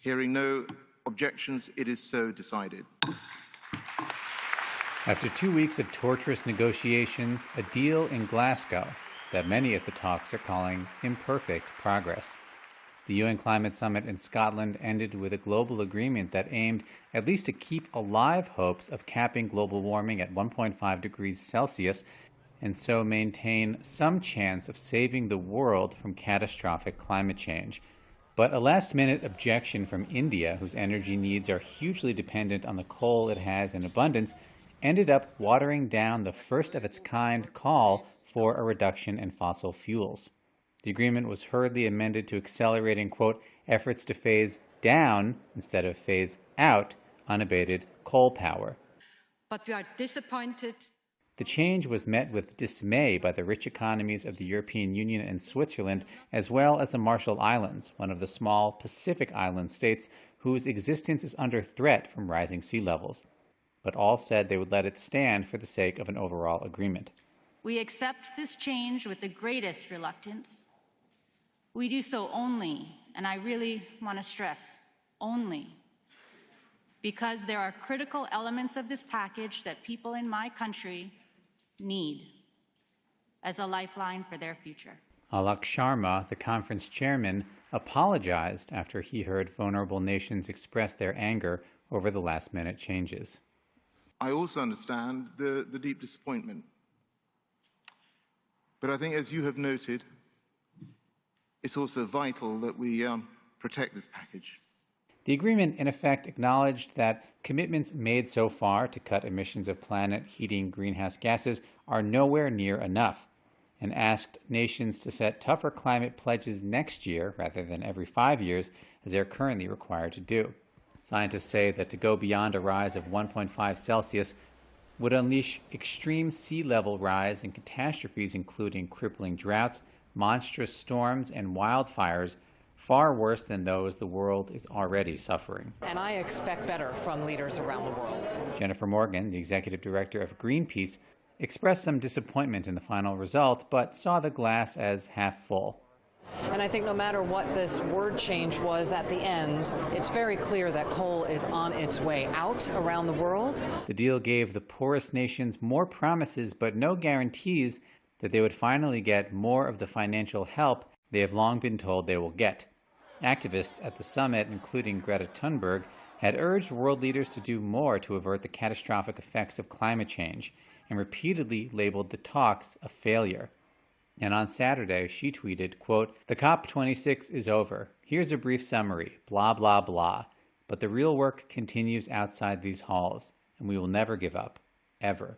Hearing no objections, it is so decided. After 2 weeks of torturous negotiations, a deal in Glasgow that many at the talks are calling imperfect progress. The UN Climate Summit in Scotland ended with a global agreement that aimed at least to keep alive hopes of capping global warming at 1.5 degrees Celsius and so maintain some chance of saving the world from catastrophic climate change. But a last-minute objection from India, whose energy needs are hugely dependent on the coal it has in abundance, ended up watering down the first-of-its-kind call for a reduction in fossil fuels. The agreement was hurriedly amended to accelerating, quote, efforts to phase down instead of phase out unabated coal power. But we are disappointed. The change was met with dismay by the rich economies of the European Union and Switzerland, as well as the Marshall Islands, one of the small Pacific island states whose existence is under threat from rising sea levels. But all said they would let it stand for the sake of an overall agreement. We accept this change with the greatest reluctance. We do so only, and I really want to stress, only, because there are critical elements of this package that people in my country need as a lifeline for their future. Alok Sharma, the conference chairman, apologized after he heard vulnerable nations express their anger over the last-minute changes. I also understand the deep disappointment. But I think, as you have noted, it's also vital that we protect this package. The agreement, in effect, acknowledged that commitments made so far to cut emissions of planet-heating greenhouse gases are nowhere near enough, and asked nations to set tougher climate pledges next year rather than every 5 years, as they are currently required to do. Scientists say that to go beyond a rise of 1.5 Celsius would unleash extreme sea level rise and catastrophes including crippling droughts, monstrous storms, and wildfires, far worse than those the world is already suffering. And I expect better from leaders around the world. Jennifer Morgan, the executive director of Greenpeace, expressed some disappointment in the final result, but saw the glass as half full. And I think no matter what this word change was at the end, it's very clear that coal is on its way out around the world. The deal gave the poorest nations more promises, but no guarantees that they would finally get more of the financial help they have long been told they will get. Activists at the summit, including Greta Thunberg, had urged world leaders to do more to avert the catastrophic effects of climate change and repeatedly labeled the talks a failure. And on Saturday, she tweeted, quote, "The COP26 is over. Here's a brief summary, blah, blah, blah. But the real work continues outside these halls, and we will never give up, ever."